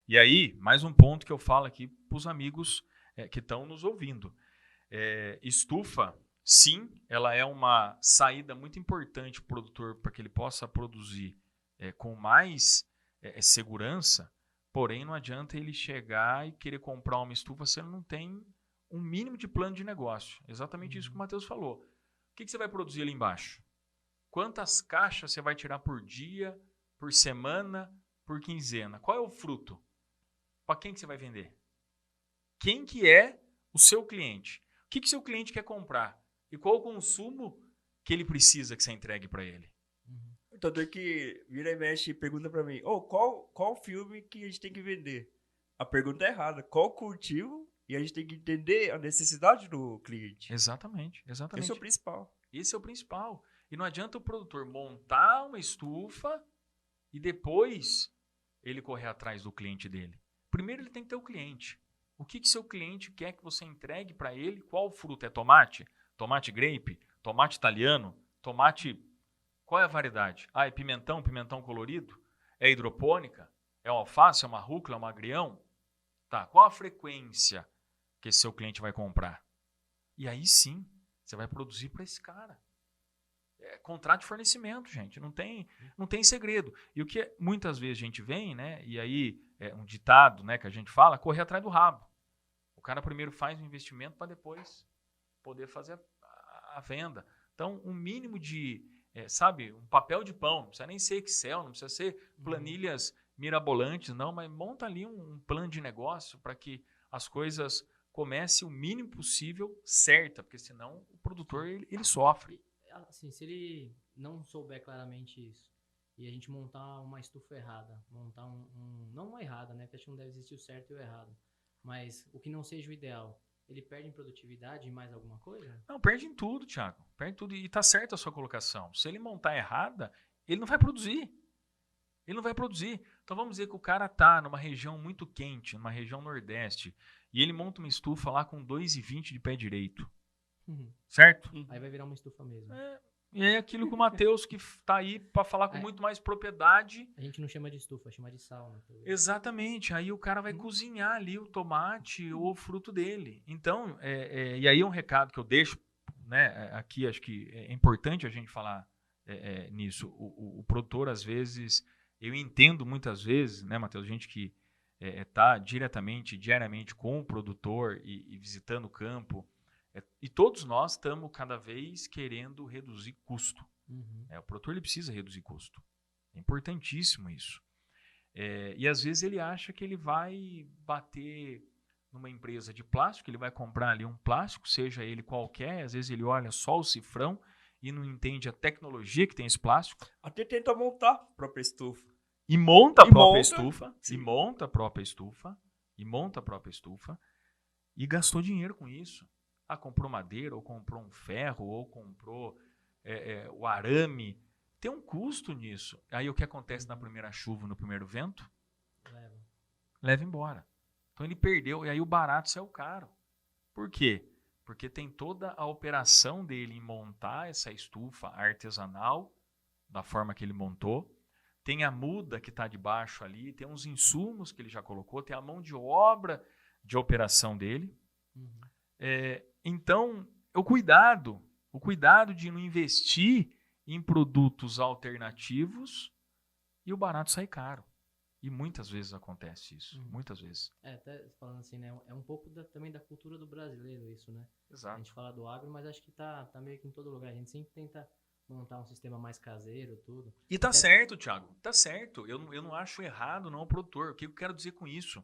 E aí, mais um ponto que eu falo aqui para os amigos que estão nos ouvindo. Estufa, sim, ela é uma saída muito importante para o produtor para que ele possa produzir com mais segurança, porém não adianta ele chegar e querer comprar uma estufa se ele não tem um mínimo de plano de negócio. Exatamente isso que o Matheus falou. O que você vai produzir ali embaixo? Quantas caixas você vai tirar por dia, por semana, por quinzena? Qual é o fruto? Para quem que você vai vender? Quem que é o seu cliente? O que seu cliente quer comprar? E qual o consumo que ele precisa que você entregue para ele? Tanto é que vira e mexe e pergunta para mim, qual filme que a gente tem que vender? A pergunta é errada. Qual cultivo? E a gente tem que entender a necessidade do cliente. Exatamente. Esse é o principal. Esse é o principal. E não adianta o produtor montar uma estufa e depois ele correr atrás do cliente dele. Primeiro ele tem que ter o cliente. O que seu cliente quer que você entregue para ele? Qual fruta? É tomate? Tomate grape? Tomate italiano? Tomate... Qual é a variedade? É pimentão colorido? É hidropônica? É uma alface? É uma rúcula? É um agrião? Tá, qual a frequência que esse seu cliente vai comprar? E aí sim, você vai produzir para esse cara. Contrato de fornecimento, gente, não tem segredo. E o que muitas vezes a gente vem, né? E aí é um ditado, né, que a gente fala, correr atrás do rabo. O cara primeiro faz o investimento para depois poder fazer a venda. Então, um mínimo de, um papel de pão, não precisa nem ser Excel, não precisa ser planilhas mirabolantes, não, mas monta ali um plano de negócio para que as coisas comecem o mínimo possível certa, porque senão o produtor ele sofre. Assim, se ele não souber claramente isso e a gente montar uma estufa errada, montar não uma errada, né? Porque acho que não deve existir o certo e o errado, mas o que não seja o ideal, ele perde em produtividade em mais alguma coisa? Não, perde em tudo, Thiago. Perde em tudo. E tá certo a sua colocação. Se ele montar errada, ele não vai produzir. Ele não vai produzir. Então vamos dizer que o cara tá numa região muito quente, numa região nordeste, e ele monta uma estufa lá com 2,20 de pé direito. Certo? Aí vai virar uma estufa mesmo. E é aquilo que o Matheus, que tá aí para falar com muito mais propriedade. A gente não chama de estufa, chama de sauna. Exatamente. Aí o cara vai cozinhar ali o tomate ou o fruto dele. Então, e aí um recado que eu deixo, né, aqui, acho que é importante a gente falar nisso. O produtor, às vezes, eu entendo muitas vezes, né, Matheus, gente que está diariamente com o produtor e visitando o campo, e todos nós estamos cada vez querendo reduzir custo. O produtor ele precisa reduzir custo. É importantíssimo isso. E às vezes ele acha que ele vai bater numa empresa de plástico, ele vai comprar ali um plástico, seja ele qualquer, às vezes ele olha só o cifrão e não entende a tecnologia que tem esse plástico. Até tenta montar a própria estufa. E monta a própria estufa. E monta a própria estufa. E monta a própria estufa. E gastou dinheiro com isso. Comprou madeira, ou comprou um ferro, ou comprou o arame. Tem um custo nisso. Aí o que acontece na primeira chuva, no primeiro vento? Leva embora. Então ele perdeu, e aí o barato saiu caro. Por quê? Porque tem toda a operação dele em montar essa estufa artesanal, da forma que ele montou. Tem a muda que está debaixo ali, tem uns insumos que ele já colocou, tem a mão de obra de operação dele. Então, o cuidado de não investir em produtos alternativos e o barato sai caro. E muitas vezes acontece isso. Muitas vezes. Até falando assim, né? É um pouco também da cultura do brasileiro isso, né? Exato. A gente fala do agro, mas acho que tá meio que em todo lugar. A gente sempre tenta montar um sistema mais caseiro, tudo. E tá certo, Thiago. Tá certo. Eu não acho errado, não, o produtor. O que eu quero dizer com isso?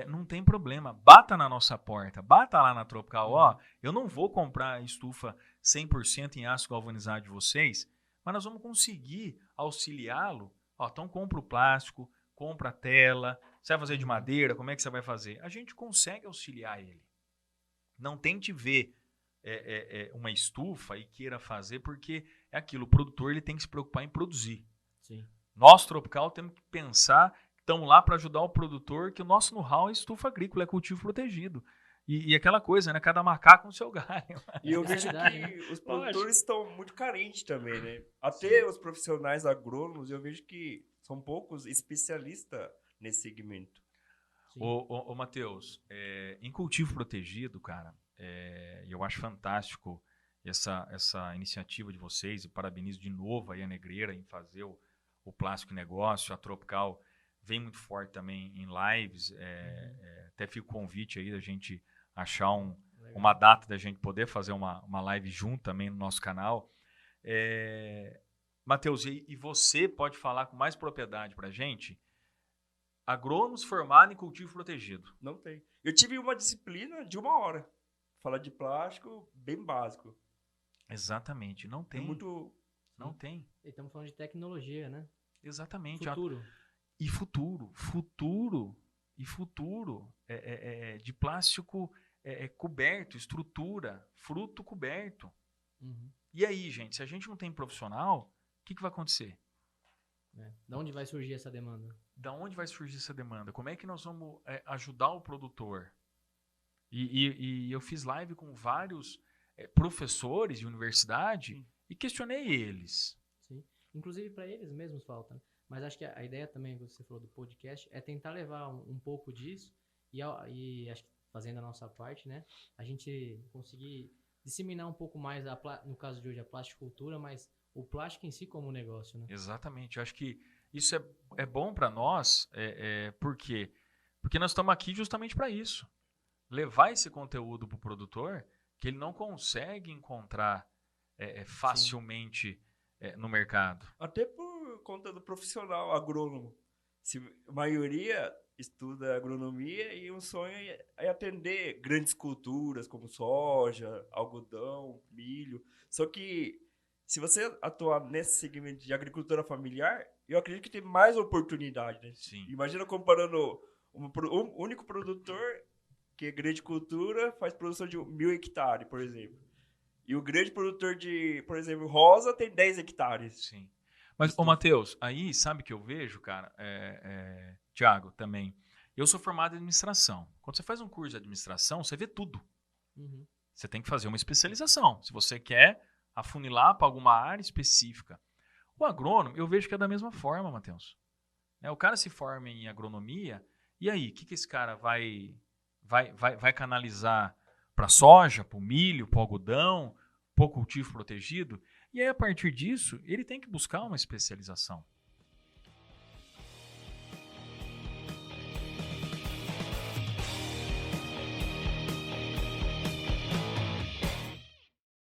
Não tem problema. Bata na nossa porta. Bata lá na Tropical. Eu não vou comprar estufa 100% em aço galvanizado de vocês, mas nós vamos conseguir auxiliá-lo. Então compra o plástico, compra a tela. Você vai fazer de madeira? Como é que você vai fazer? A gente consegue auxiliar ele. Não tente ver uma estufa e queira fazer, porque é aquilo. O produtor ele tem que se preocupar em produzir. Sim. Nós, Tropical, temos que pensar... Estamos lá para ajudar o produtor, que o nosso know-how é estufa agrícola, é cultivo protegido. E aquela coisa, né? Cada macaco no seu galho. E eu vejo que os produtores estão muito carentes também, né? Até os profissionais agrônomos, eu vejo que são poucos especialistas nesse segmento. Sim. Ô Matheus, em cultivo protegido, cara, eu acho fantástico essa iniciativa de vocês e parabenizo de novo aí a Negreira em fazer o Plástico Negócio. A Tropical vem muito forte também em lives. Até fica o convite aí da gente achar uma data da gente poder fazer uma live junto também no nosso canal. Matheus, e você pode falar com mais propriedade pra gente? Agrônomos formados em cultivo protegido. Não tem. Eu tive uma disciplina de 1 hora. Falar de plástico, bem básico. Exatamente, não É tem. muito... Não tem. E estamos falando de tecnologia, né? Exatamente. Futuro. E futuro de plástico coberto, estrutura, fruto coberto. Uhum. E aí, gente, se a gente não tem profissional, o que vai acontecer? Da onde vai surgir essa demanda? Da onde vai surgir essa demanda? Como é que nós vamos ajudar o produtor? E eu fiz live com vários professores de universidade e questionei eles. Sim. Inclusive para eles mesmos falta, né? Mas acho que a ideia também, que você falou do podcast, é tentar levar um pouco disso e acho que fazendo a nossa parte, né? A gente conseguir disseminar um pouco mais, no caso de hoje, a plasticultura, mas o plástico em si como negócio, né? Exatamente. Eu acho que isso é bom para nós, por quê? Porque nós estamos aqui justamente para isso. Levar esse conteúdo para o produtor que ele não consegue encontrar facilmente no mercado. Até por conta do profissional agrônomo. A maioria estuda agronomia e o sonho é atender grandes culturas como soja, algodão, milho. Só que se você atuar nesse segmento de agricultura familiar, eu acredito que tem mais oportunidade, né? Sim. Imagina comparando um único produtor que é grande cultura, faz produção de 1.000 hectares, por exemplo. E o grande produtor de, por exemplo, rosa tem 10 hectares. Sim. Mas, Matheus, aí sabe o que eu vejo, cara? Thiago, também. Eu sou formado em administração. Quando você faz um curso de administração, você vê tudo. Uhum. Você tem que fazer uma especialização. Se você quer afunilar para alguma área específica. O agrônomo, eu vejo que é da mesma forma, Matheus. O cara se forma em agronomia, e aí, o que esse cara vai canalizar para soja, para o milho, para o algodão, para o cultivo protegido? E aí, a partir disso, ele tem que buscar uma especialização.